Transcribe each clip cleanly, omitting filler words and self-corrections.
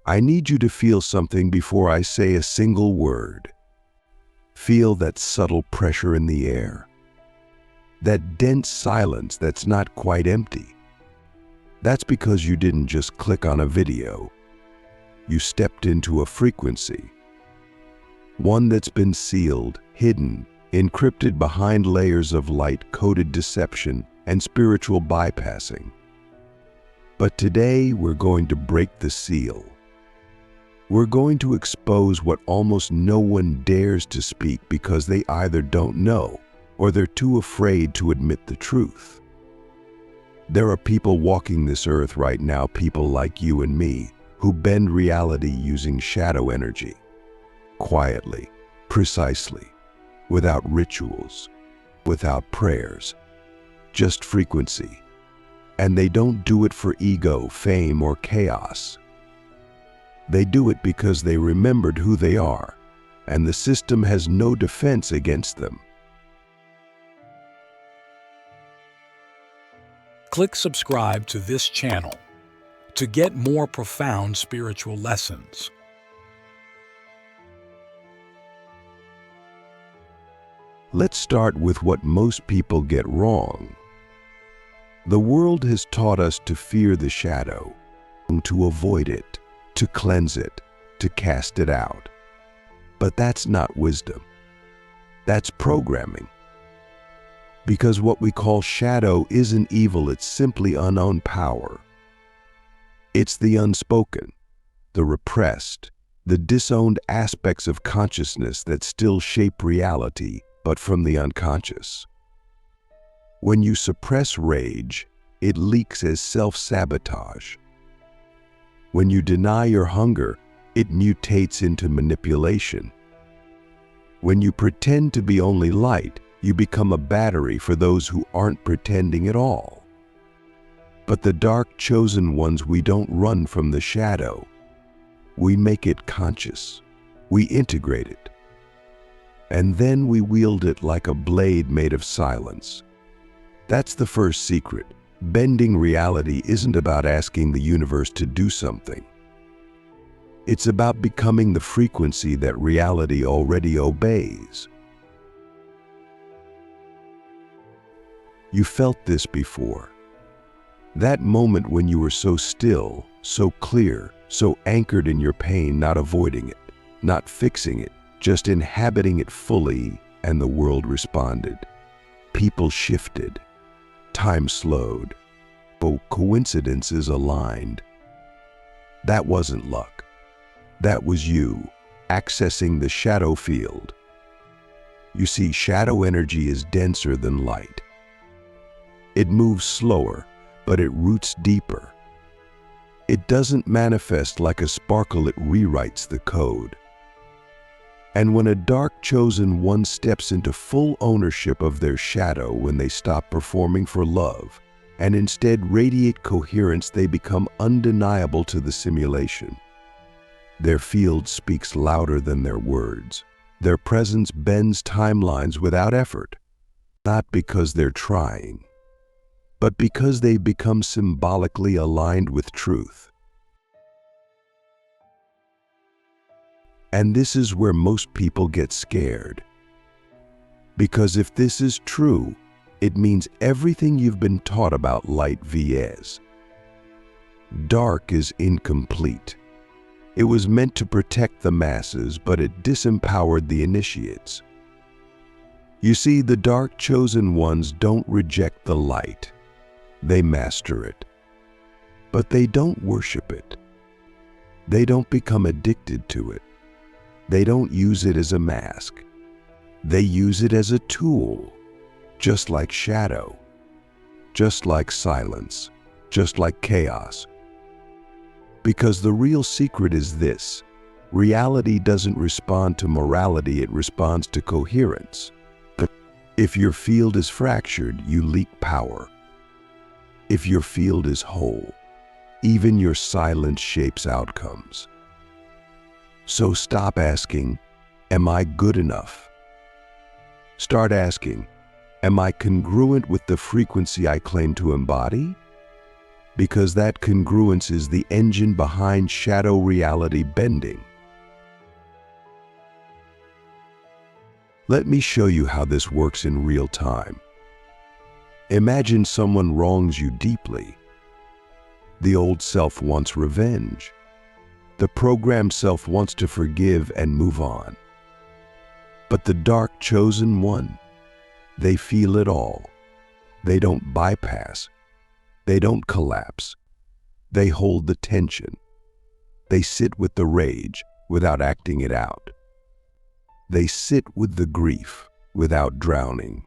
I need you to feel something before I say a single word. Feel that subtle pressure in the air. That dense silence that's not quite empty. That's because you didn't just click on a video. You stepped into a frequency. One that's been sealed, hidden, encrypted behind layers of light-coded deception and spiritual bypassing. But today we're going to break the seal. We're going to expose what almost no one dares to speak because they either don't know or they're too afraid to admit the truth. There are people walking this earth right now, people like you and me, who bend reality using shadow energy. Quietly, precisely, without rituals, without prayers, just frequency. And they don't do it for ego, fame, or chaos. They do it because they remembered who they are, and the system has no defense against them. Click subscribe to this channel to get more profound spiritual lessons. Let's start with what most people get wrong. The world has taught us to fear the shadow, to avoid it, to cleanse it, to cast it out. But that's not wisdom. That's programming. Because what we call shadow isn't evil, it's simply unknown power. It's the unspoken, the repressed, the disowned aspects of consciousness that still shape reality, but from the unconscious. When you suppress rage, it leaks as self-sabotage. When you deny your hunger, it mutates into manipulation. When you pretend to be only light, you become a battery for those who aren't pretending at all. But the dark chosen ones, we don't run from the shadow. We make it conscious. We integrate it. And then we wield it like a blade made of silence. That's the first secret. Bending reality isn't about asking the universe to do something. It's about becoming the frequency that reality already obeys. You felt this before. That moment when you were so still, so clear, so anchored in your pain, not avoiding it, not fixing it, just inhabiting it fully, and the world responded. People shifted. Time slowed. Both coincidences aligned. That wasn't luck. That was you, accessing the shadow field. You see, shadow energy is denser than light. It moves slower, but it roots deeper. It doesn't manifest like a sparkle, it rewrites the code. And when a dark chosen one steps into full ownership of their shadow, when they stop performing for love and instead radiate coherence, they become undeniable to the simulation. Their field speaks louder than their words. Their presence bends timelines without effort, not because they're trying, but because they've become symbolically aligned with truth. And this is where most people get scared. Because if this is true, it means everything you've been taught about light vs. dark is incomplete. It was meant to protect the masses, but it disempowered the initiates. You see, the dark chosen ones don't reject the light. They master it. But they don't worship it. They don't become addicted to it. They don't use it as a mask. They use it as a tool, just like shadow, just like silence, just like chaos. Because the real secret is this: reality doesn't respond to morality, it responds to coherence. If your field is fractured, you leak power. If your field is whole, even your silence shapes outcomes. So stop asking, am I good enough? Start asking, am I congruent with the frequency I claim to embody? because that congruence is the engine behind shadow reality bending. Let me show you how this works in real time. Imagine someone wrongs you deeply. The old self wants revenge. The programmed self wants to forgive and move on. But the dark chosen one, they feel it all. They don't bypass. They don't collapse. They hold the tension. They sit with the rage without acting it out. They sit with the grief without drowning.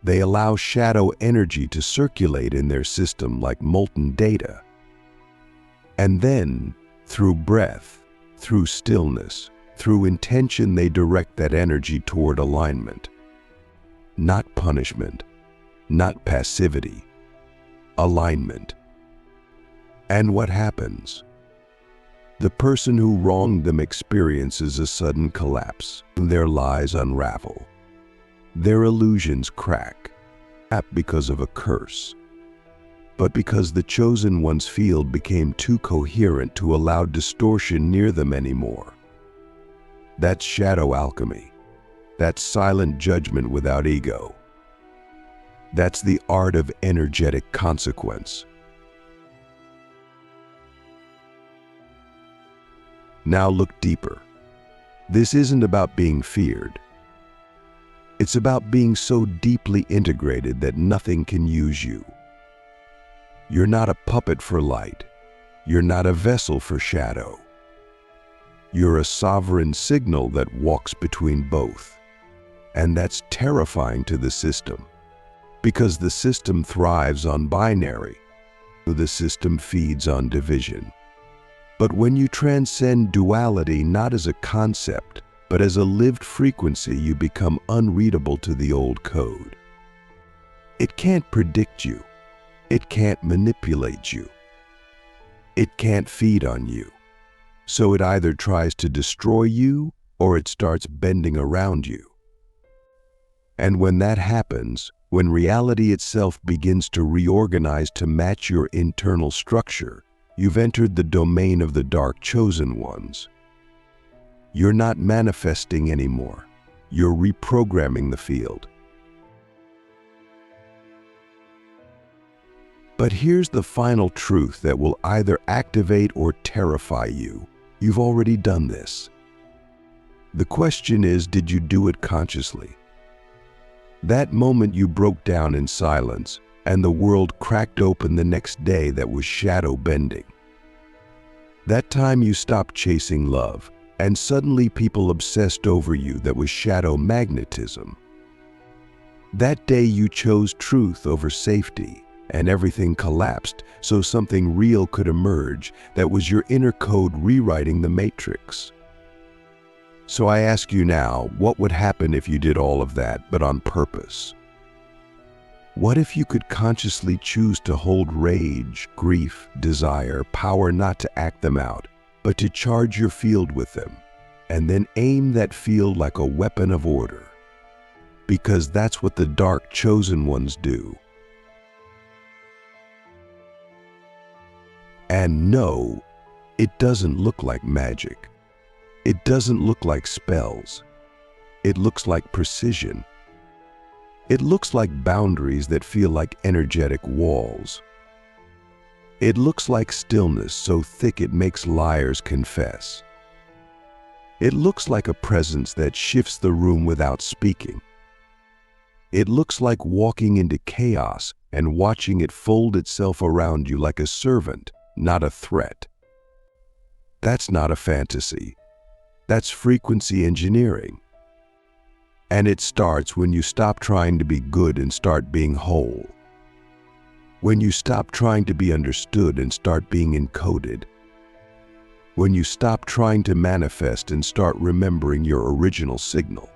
They allow shadow energy to circulate in their system like molten data. And then, through breath, through stillness, through intention, they direct that energy toward alignment. Not punishment, not passivity, alignment. And what happens? The person who wronged them experiences a sudden collapse. Their lies unravel. Their illusions crack, not because of a curse, but because the chosen one's field became too coherent to allow distortion near them anymore. That's shadow alchemy. That's silent judgment without ego. That's the art of energetic consequence. Now look deeper. This isn't about being feared. It's about being so deeply integrated that nothing can use you. You're not a puppet for light. You're not a vessel for shadow. You're a sovereign signal that walks between both. And that's terrifying to the system, because the system thrives on binary. The system feeds on division. But when you transcend duality not as a concept, but as a lived frequency, you become unreadable to the old code. It can't predict you. It can't manipulate you. It can't feed on you. So it either tries to destroy you or it starts bending around you. And when that happens, when reality itself begins to reorganize to match your internal structure, you've entered the domain of the dark chosen ones. You're not manifesting anymore. You're reprogramming the field. But here's the final truth that will either activate or terrify you. You've already done this. The question is, did you do it consciously? That moment you broke down in silence, and the world cracked open the next day, that was shadow bending. That time you stopped chasing love, and suddenly people obsessed over you, that was shadow magnetism. That day you chose truth over safety, and everything collapsed so something real could emerge, that was your inner code rewriting the matrix. So I ask you now, what would happen if you did all of that, but on purpose? What if you could consciously choose to hold rage, grief, desire, power, not to act them out, but to charge your field with them, and then aim that field like a weapon of order? Because that's what the dark chosen ones do. And no, it doesn't look like magic. It doesn't look like spells. It looks like precision. It looks like boundaries that feel like energetic walls. It looks like stillness so thick it makes liars confess. It looks like a presence that shifts the room without speaking. It looks like walking into chaos and watching it fold itself around you like a servant, not a threat. That's not a fantasy. That's frequency engineering. And it starts when you stop trying to be good and start being whole. When you stop trying to be understood and start being encoded. When you stop trying to manifest and start remembering your original signal.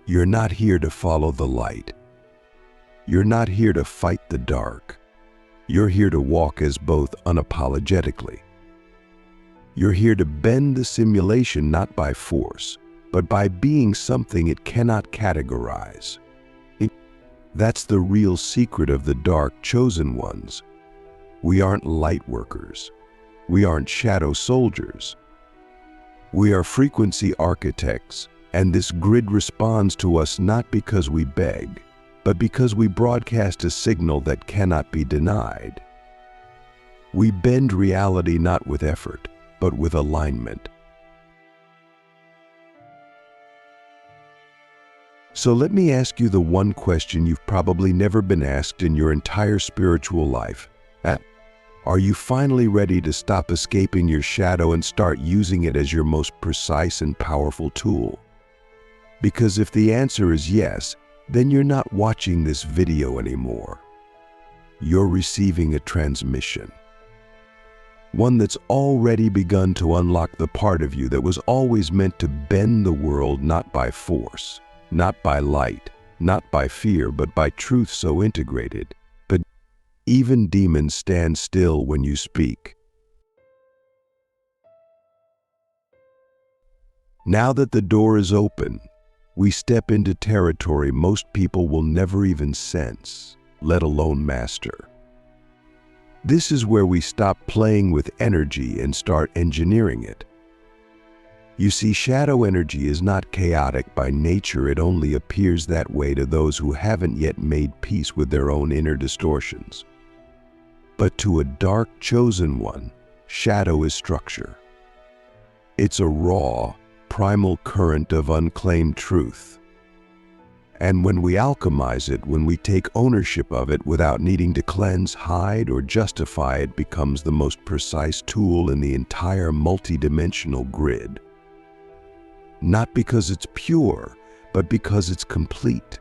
You're not here to follow the light. You're not here to fight the dark. You're here to walk as both unapologetically. You're here to bend the simulation not by force, but by being something it cannot categorize. That's the real secret of the dark chosen ones. We aren't light workers. We aren't shadow soldiers. We are frequency architects, and this grid responds to us not because we beg, but because we broadcast a signal that cannot be denied. We bend reality not with effort, but with alignment. So let me ask you the one question you've probably never been asked in your entire spiritual life. Are you finally ready to stop escaping your shadow and start using it as your most precise and powerful tool? Because if the answer is yes, then you're not watching this video anymore. You're receiving a transmission. One that's already begun to unlock the part of you that was always meant to bend the world not by force, not by light, not by fear, but by truth so integrated. But even demons stand still when you speak. Now that the door is open, we step into territory most people will never even sense, let alone master. This is where we stop playing with energy and start engineering it. You see, shadow energy is not chaotic by nature. It only appears that way to those who haven't yet made peace with their own inner distortions. But to a dark chosen one, shadow is structure. It's a raw, primal current of unclaimed truth. And when we alchemize it, when we take ownership of it without needing to cleanse, hide, or justify, it becomes the most precise tool in the entire multidimensional grid. Not because it's pure, but because it's complete.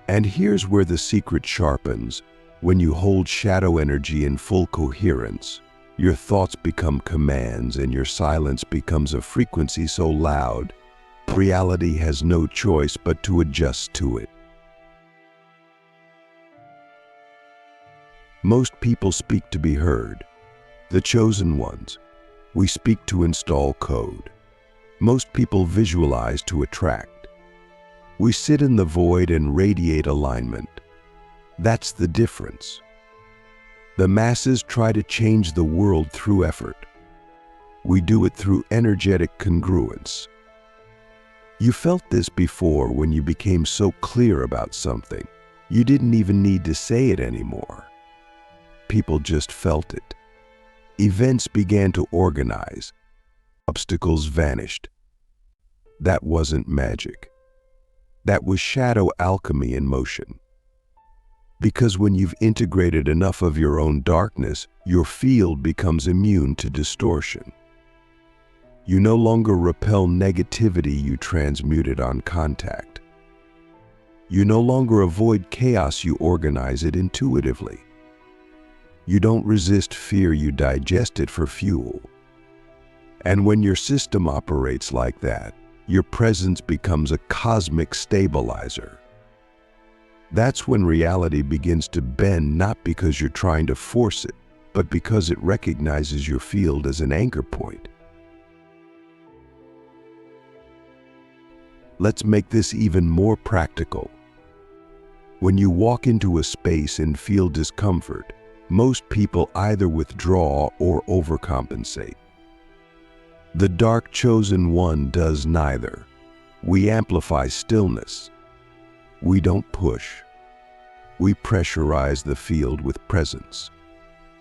And here's where the secret sharpens. When you hold shadow energy in full coherence, your thoughts become commands and your silence becomes a frequency so loud, reality has no choice but to adjust to it. Most people speak to be heard. The chosen ones, we speak to install code. Most people visualize to attract. We sit in the void and radiate alignment. That's the difference. The masses try to change the world through effort. We do it through energetic congruence. You felt this before when you became so clear about something. You didn't even need to say it anymore. People just felt it. Events began to organize. Obstacles vanished. That wasn't magic. That was shadow alchemy in motion. Because when you've integrated enough of your own darkness, your field becomes immune to distortion. You no longer repel negativity, you transmute it on contact. You no longer avoid chaos, you organize it intuitively. You don't resist fear, you digest it for fuel. And when your system operates like that, your presence becomes a cosmic stabilizer. That's when reality begins to bend, not because you're trying to force it, but because it recognizes your field as an anchor point. Let's make this even more practical. When you walk into a space and feel discomfort, most people either withdraw or overcompensate. The dark chosen one does neither. We amplify stillness. We don't push. We pressurize the field with presence.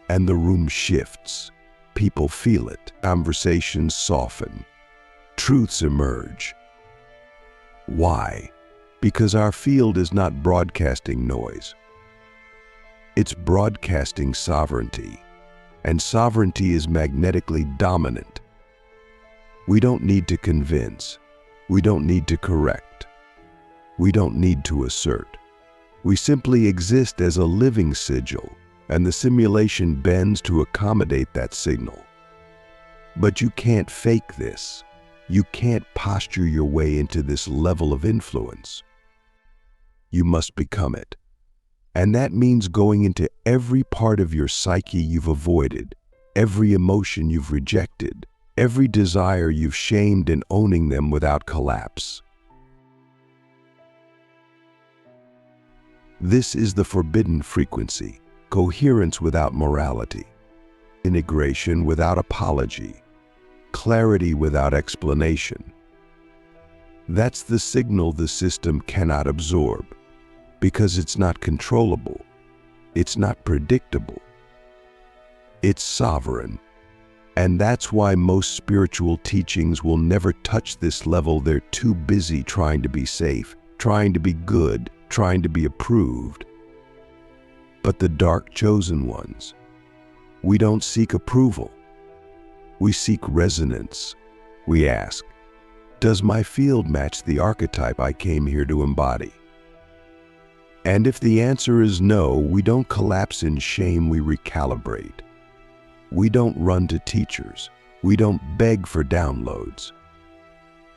And the room shifts. People feel it. Conversations soften. Truths emerge. Why? Because our field is not broadcasting noise. It's broadcasting sovereignty. And sovereignty is magnetically dominant. We don't need to convince. We don't need to correct. We don't need to assert. We simply exist as a living sigil, and the simulation bends to accommodate that signal. But you can't fake this. You can't posture your way into this level of influence. You must become it. And that means going into every part of your psyche you've avoided, every emotion you've rejected, every desire you've shamed, and owning them without collapse. This is the forbidden frequency, coherence without morality, integration without apology, clarity without explanation. That's the signal the system cannot absorb, because it's not controllable, it's not predictable, it's sovereign. And that's why most spiritual teachings will never touch this level. They're too busy trying to be safe, trying to be good, trying to be approved. But the dark chosen ones, we don't seek approval. We seek resonance. We ask, does my field match the archetype I came here to embody? And if the answer is no, we don't collapse in shame, we recalibrate. We don't run to teachers. We don't beg for downloads.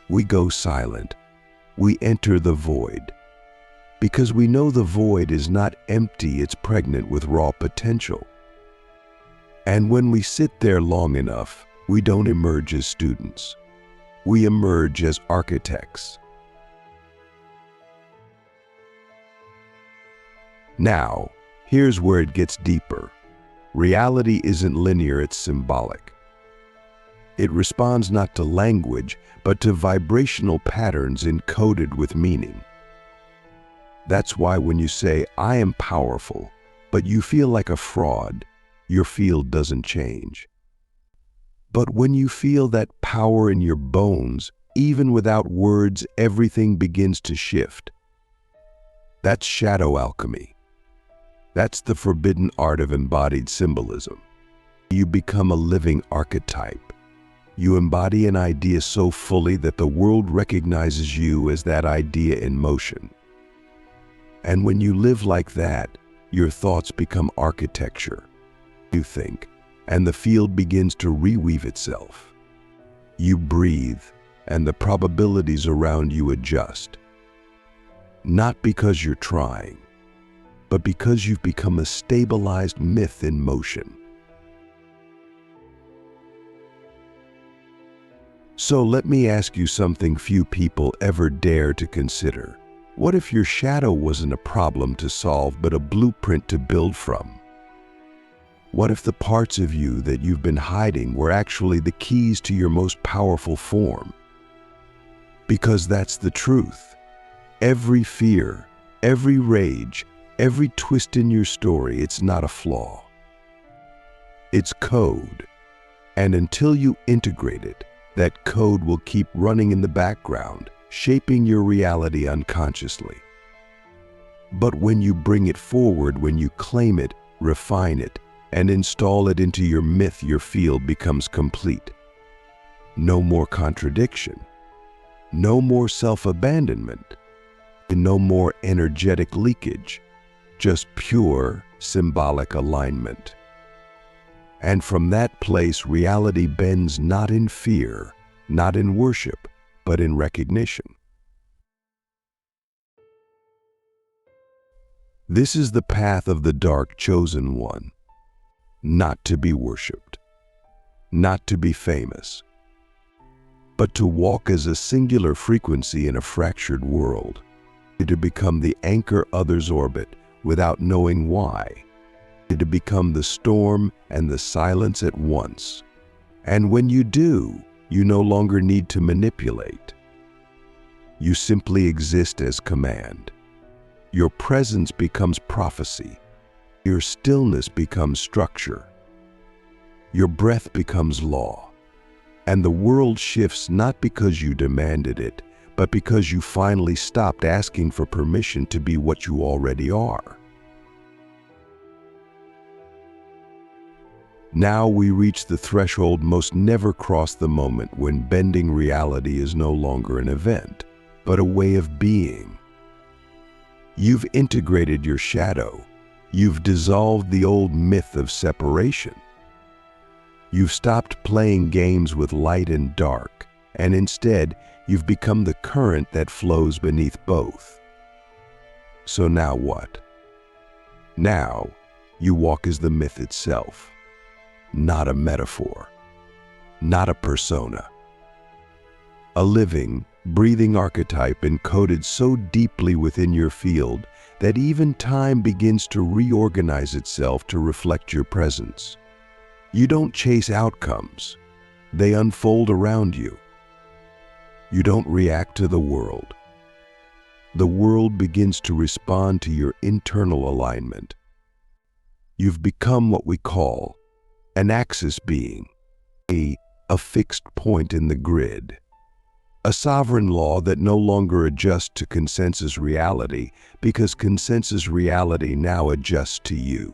We go silent. We enter the void. Because we know the void is not empty, it's pregnant with raw potential. And when we sit there long enough, we don't emerge as students. We emerge as architects. Now, here's where it gets deeper. Reality isn't linear, it's symbolic. It responds not to language, but to vibrational patterns encoded with meaning. That's why when you say, I am powerful, but you feel like a fraud, your field doesn't change. But when you feel that power in your bones, even without words, everything begins to shift. That's shadow alchemy. That's the forbidden art of embodied symbolism. You become a living archetype. You embody an idea so fully that the world recognizes you as that idea in motion. And when you live like that, your thoughts become architecture. You think, and the field begins to reweave itself. You breathe, and the probabilities around you adjust. Not because you're trying, but because you've become a stabilized myth in motion. So let me ask you something few people ever dare to consider. What if your shadow wasn't a problem to solve, but a blueprint to build from? What if the parts of you that you've been hiding were actually the keys to your most powerful form? Because that's the truth. Every fear, every rage, every twist in your story, it's not a flaw. It's code. And until you integrate it, that code will keep running in the background, shaping your reality unconsciously. But when you bring it forward, when you claim it, refine it, and install it into your myth, your field becomes complete. No more contradiction. No more self-abandonment. No more energetic leakage. Just pure symbolic alignment. And from that place, reality bends not in fear, not in worship, but in recognition. This is the path of the dark chosen one. Not to be worshipped, not to be famous, but to walk as a singular frequency in a fractured world, to become the anchor others orbit without knowing why, to become the storm and the silence at once. And when you do, you no longer need to manipulate. You simply exist as command. Your presence becomes prophecy. Your stillness becomes structure. Your breath becomes law. And the world shifts not because you demanded it, but because you finally stopped asking for permission to be what you already are. Now we reach the threshold most never cross, the moment when bending reality is no longer an event, but a way of being. You've integrated your shadow. You've dissolved the old myth of separation. You've stopped playing games with light and dark, and instead, you've become the current that flows beneath both. So now what? Now, you walk as the myth itself. Not a metaphor, not a persona. A living, breathing archetype encoded so deeply within your field that even time begins to reorganize itself to reflect your presence. You don't chase outcomes. They unfold around you. You don't react to the world. The world begins to respond to your internal alignment. You've become what we call an axis being, a fixed point in the grid, a sovereign law that no longer adjusts to consensus reality because consensus reality now adjusts to you.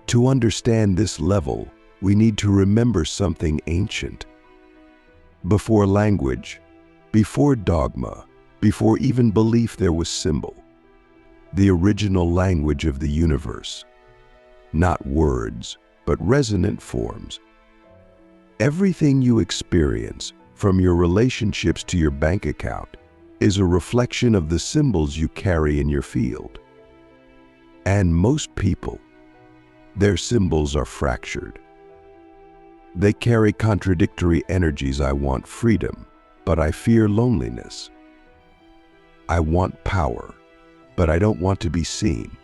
To understand this level, we need to remember something ancient. Before language, before dogma, before even belief, there was symbol, the original language of the universe. Not words, but resonant forms. Everything you experience, from your relationships to your bank account, is a reflection of the symbols you carry in your field. And most people, their symbols are fractured. They carry contradictory energies. I want freedom, but I fear loneliness. I want power, but I don't want to be seen.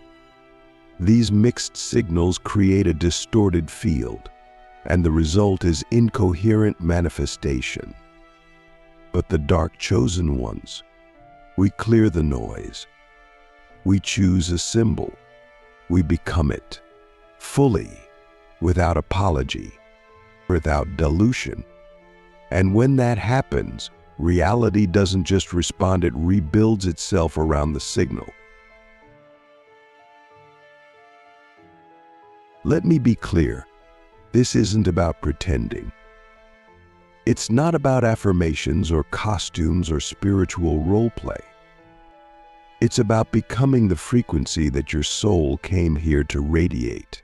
These mixed signals create a distorted field, and the result is incoherent manifestation. But the dark chosen ones, we clear the noise. We choose a symbol. We become it, fully, without apology, without dilution. And when that happens, reality doesn't just respond, it rebuilds itself around the signal. Let me be clear, this isn't about pretending. It's not about affirmations or costumes or spiritual role play. It's about becoming the frequency that your soul came here to radiate.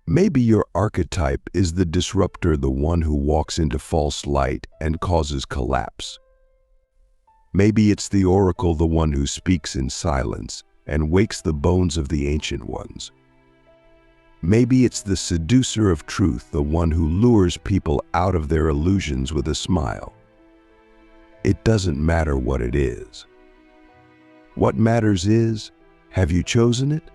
Maybe your archetype is the disruptor, the one who walks into false light and causes collapse. Maybe it's the oracle, the one who speaks in silence and wakes the bones of the ancient ones. Maybe it's the seducer of truth, the one who lures people out of their illusions with a smile. It doesn't matter what it is. What matters is, have you chosen it?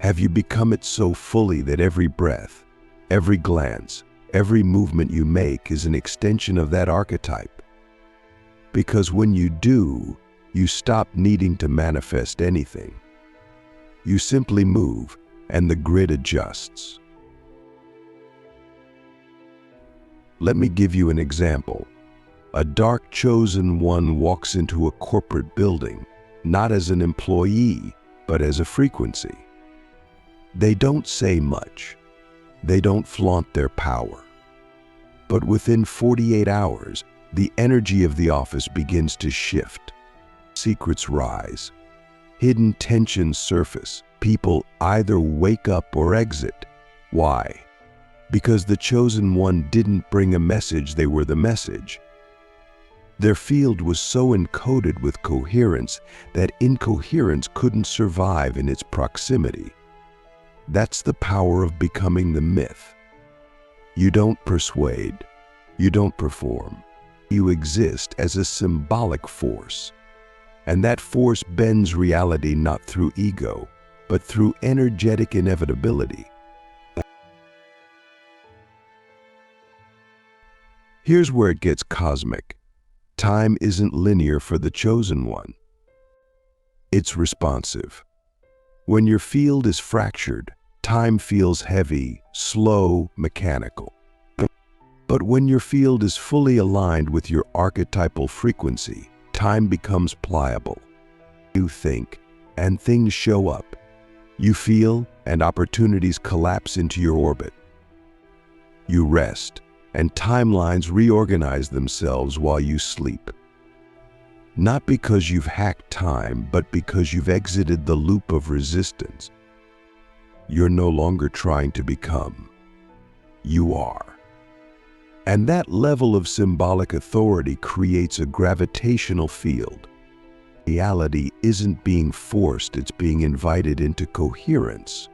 Have you become it so fully that every breath, every glance, every movement you make is an extension of that archetype? Because when you do, you stop needing to manifest anything. You simply move, and the grid adjusts. Let me give you an example. A dark chosen one walks into a corporate building, not as an employee, but as a frequency. They don't say much. They don't flaunt their power. But within 48 hours, the energy of the office begins to shift. Secrets rise. Hidden tensions surface. People either wake up or exit. Why? Because the chosen one didn't bring a message, they were the message. Their field was so encoded with coherence that incoherence couldn't survive in its proximity. That's the power of becoming the myth. You don't persuade. You don't perform. You exist as a symbolic force. And that force bends reality not through ego, but through energetic inevitability. Here's where it gets cosmic. Time isn't linear for the chosen one. It's responsive. When your field is fractured, time feels heavy, slow, mechanical. But when your field is fully aligned with your archetypal frequency, time becomes pliable. You think, and things show up. You feel, and opportunities collapse into your orbit. You rest, and timelines reorganize themselves while you sleep. Not because you've hacked time, but because you've exited the loop of resistance. You're no longer trying to become. You are. And that level of symbolic authority creates a gravitational field. Reality isn't being forced, it's being invited into coherence.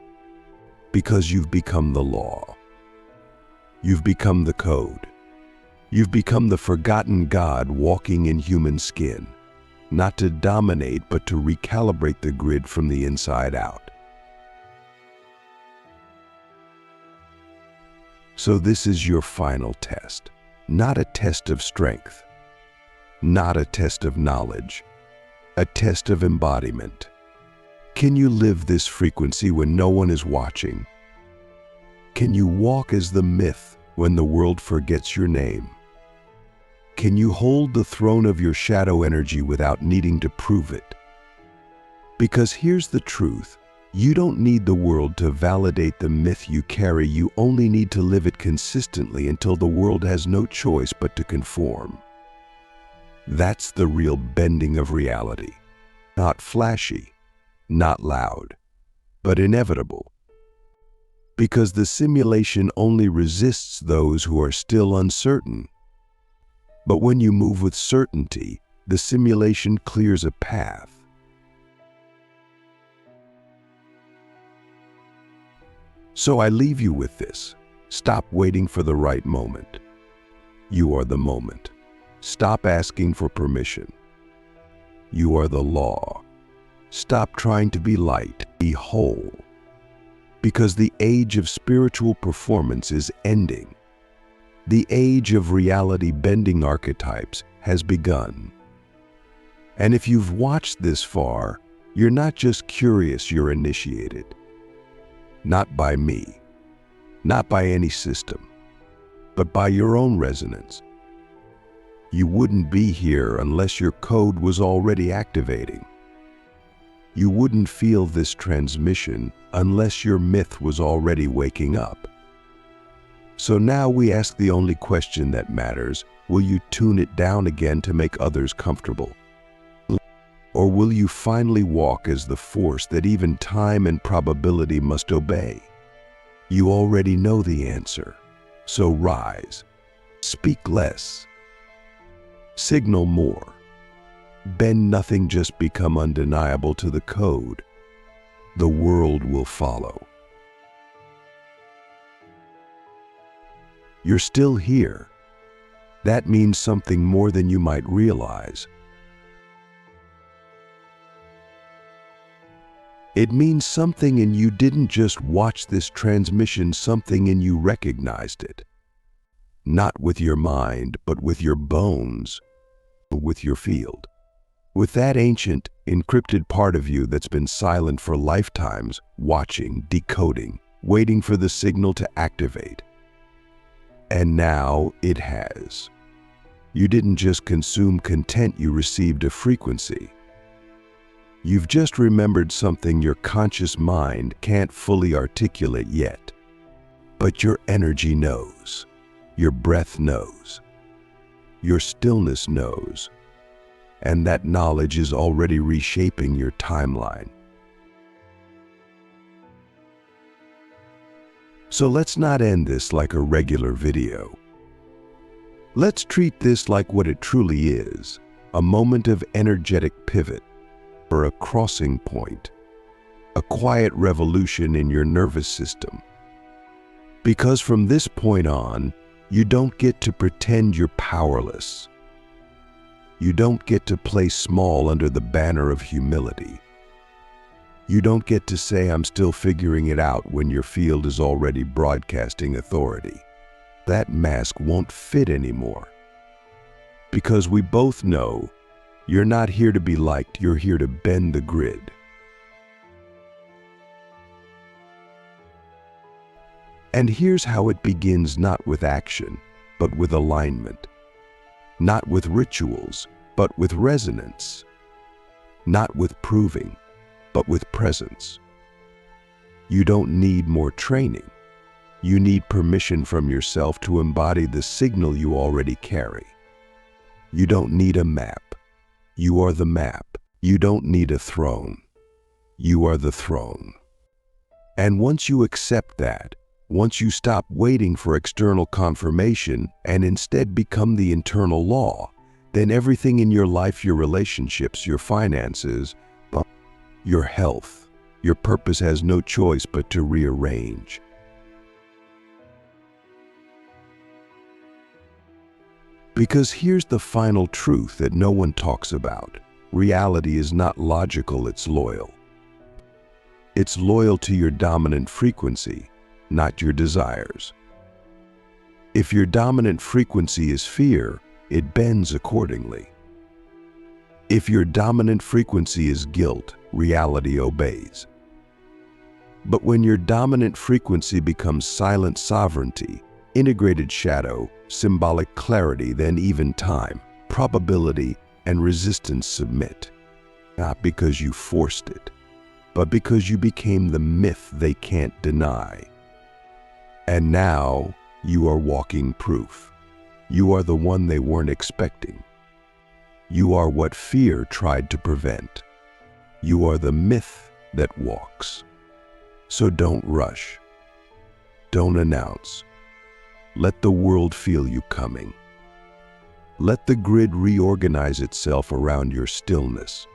Because you've become the law. You've become the code. You've become the forgotten God walking in human skin, not to dominate but to recalibrate the grid from the inside out. So this is your final test, not a test of strength, not a test of knowledge, a test of embodiment. Can you live this frequency when no one is watching? Can you walk as the myth when the world forgets your name? Can you hold the throne of your shadow energy without needing to prove it? Because here's the truth. You don't need the world to validate the myth you carry. You only need to live it consistently until the world has no choice but to conform. That's the real bending of reality. Not flashy, not loud, but inevitable. Because the simulation only resists those who are still uncertain. But when you move with certainty, the simulation clears a path. So I leave you with this. Stop waiting for the right moment. You are the moment. Stop asking for permission. You are the law. Stop trying to be light, be whole. Because the age of spiritual performance is ending. The age of reality-bending archetypes has begun. And if you've watched this far, you're not just curious, you're initiated. Not by me, not by any system, but by your own resonance. You wouldn't be here unless your code was already activating. You wouldn't feel this transmission unless your myth was already waking up. So now we ask the only question that matters: will you tune it down again to make others comfortable? Or will you finally walk as the force that even time and probability must obey? You already know the answer, so rise. Speak less. Signal more. Bend nothing, just become undeniable to the code. The world will follow. You're still here. That means something more than you might realize. It means something and you didn't just watch this transmission, something and you recognized it. Not with your mind, but with your bones, with your field. With that ancient, encrypted part of you that's been silent for lifetimes, watching, decoding, waiting for the signal to activate. And now it has. You didn't just consume content, you received a frequency. You've just remembered something your conscious mind can't fully articulate yet. But your energy knows. Your breath knows. Your stillness knows. And that knowledge is already reshaping your timeline. So let's not end this like a regular video. Let's treat this like what it truly is, a moment of energetic pivot, or a crossing point, a quiet revolution in your nervous system. Because from this point on, you don't get to pretend you're powerless. You don't get to play small under the banner of humility. You don't get to say, "I'm still figuring it out," when your field is already broadcasting authority. That mask won't fit anymore. Because we both know you're not here to be liked, you're here to bend the grid. And here's how it begins: not with action, but with alignment. Not with rituals, but with resonance. Not with proving, but with presence. You don't need more training. You need permission from yourself to embody the signal you already carry. You don't need a map. You are the map. You don't need a throne. You are the throne. And once you accept that, once you stop waiting for external confirmation and instead become the internal law, then everything in your life, your relationships, your finances, your health, your purpose has no choice but to rearrange. Because here's the final truth that no one talks about. Reality is not logical, it's loyal. It's loyal to your dominant frequency, not your desires. If your dominant frequency is fear, it bends accordingly. If your dominant frequency is guilt, reality obeys. But when your dominant frequency becomes silent sovereignty, integrated shadow, symbolic clarity, then even time, probability, and resistance submit. Not because you forced it, but because you became the myth they can't deny. And now you are walking proof. You are the one they weren't expecting. You are what fear tried to prevent. You are the myth that walks. So don't rush. Don't announce. Let the world feel you coming. Let the grid reorganize itself around your stillness.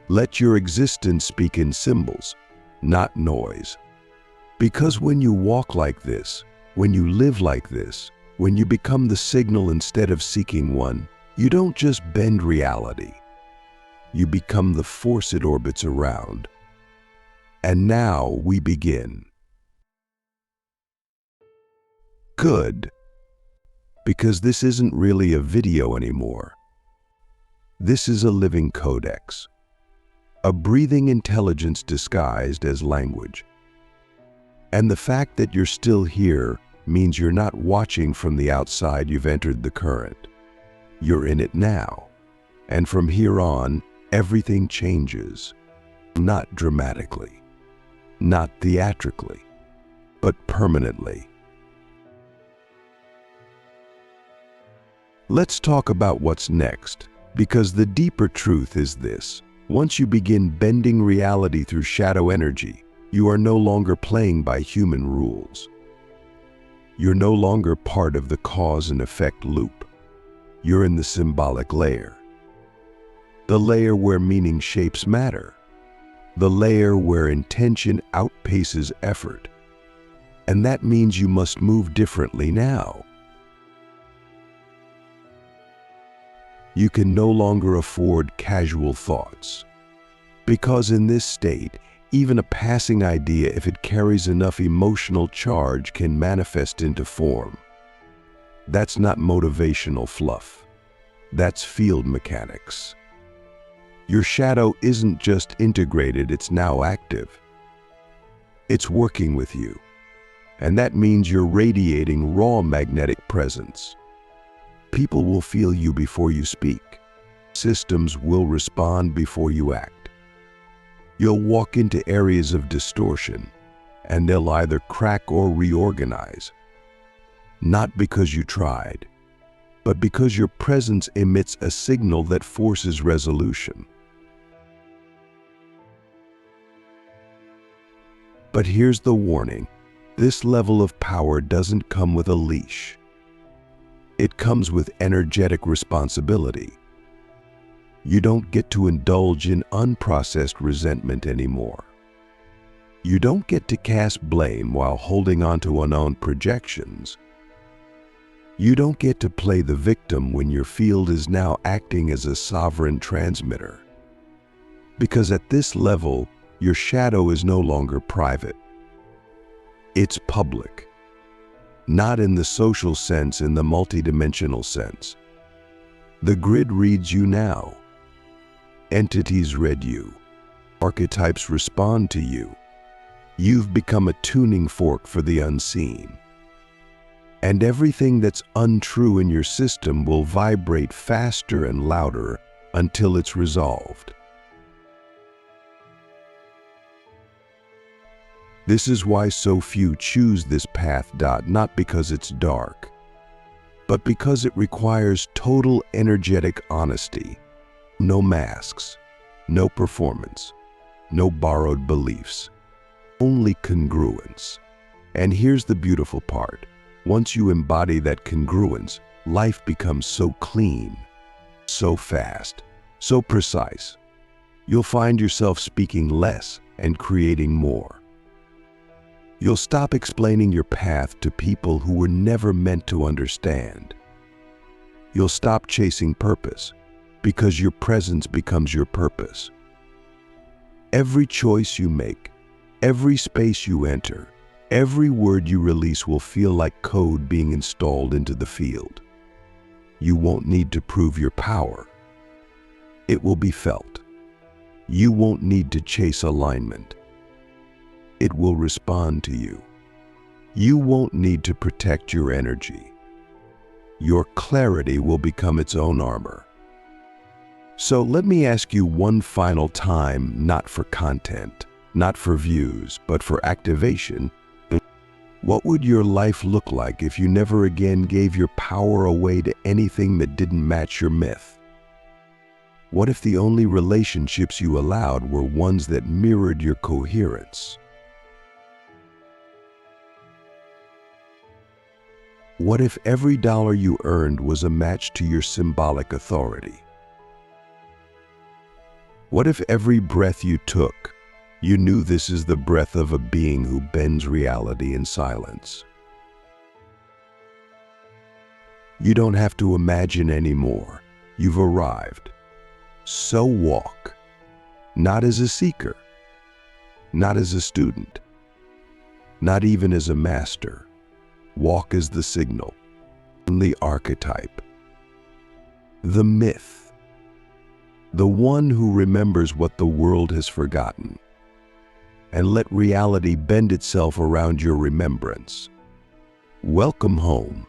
Let your existence speak in symbols, not noise. Because when you walk like this, when you live like this, when you become the signal instead of seeking one, you don't just bend reality. You become the force it orbits around. And now we begin. Good. Because this isn't really a video anymore. This is a living codex. A breathing intelligence disguised as language. And the fact that you're still here means you're not watching from the outside, you've entered the current. You're in it now. And from here on, everything changes. Not dramatically, not theatrically, but permanently. Let's talk about what's next, because the deeper truth is this. Once you begin bending reality through shadow energy, you are no longer playing by human rules. You're no longer part of the cause and effect loop. You're in the symbolic layer. The layer where meaning shapes matter. The layer where intention outpaces effort. And that means you must move differently now. You can no longer afford casual thoughts. Because in this state, even a passing idea, if it carries enough emotional charge, can manifest into form. That's not motivational fluff. That's field mechanics. Your shadow isn't just integrated, it's now active. It's working with you. And that means you're radiating raw magnetic presence. People will feel you before you speak. Systems will respond before you act. You'll walk into areas of distortion, and they'll either crack or reorganize. Not because you tried, but because your presence emits a signal that forces resolution. But here's the warning. This level of power doesn't come with a leash. It comes with energetic responsibility. You don't get to indulge in unprocessed resentment anymore. You don't get to cast blame while holding on to unowned projections. You don't get to play the victim when your field is now acting as a sovereign transmitter. Because at this level, your shadow is no longer private. It's public. Not in the social sense, in the multidimensional sense. The grid reads you now. Entities read you. Archetypes respond to you. You've become a tuning fork for the unseen. And everything that's untrue in your system will vibrate faster and louder until it's resolved. This is why so few choose this path. Not because it's dark, but because it requires total energetic honesty. No masks, no performance, no borrowed beliefs, only congruence. And here's the beautiful part. Once you embody that congruence, life becomes so clean, so fast, so precise. You'll find yourself speaking less and creating more. You'll stop explaining your path to people who were never meant to understand. You'll stop chasing purpose because your presence becomes your purpose. Every choice you make, every space you enter, every word you release will feel like code being installed into the field. You won't need to prove your power. It will be felt. You won't need to chase alignment. It will respond to you. You won't need to protect your energy. Your clarity will become its own armor. So let me ask you one final time, not for content, not for views, but for activation. What would your life look like if you never again gave your power away to anything that didn't match your myth? What if the only relationships you allowed were ones that mirrored your coherence? What if every dollar you earned was a match to your symbolic authority? What if every breath you took, you knew this is the breath of a being who bends reality in silence? You don't have to imagine anymore. You've arrived. So walk, not as a seeker, not as a student, not even as a master. Walk as the signal, the archetype, the myth, the one who remembers what the world has forgotten, and let reality bend itself around your remembrance. Welcome home.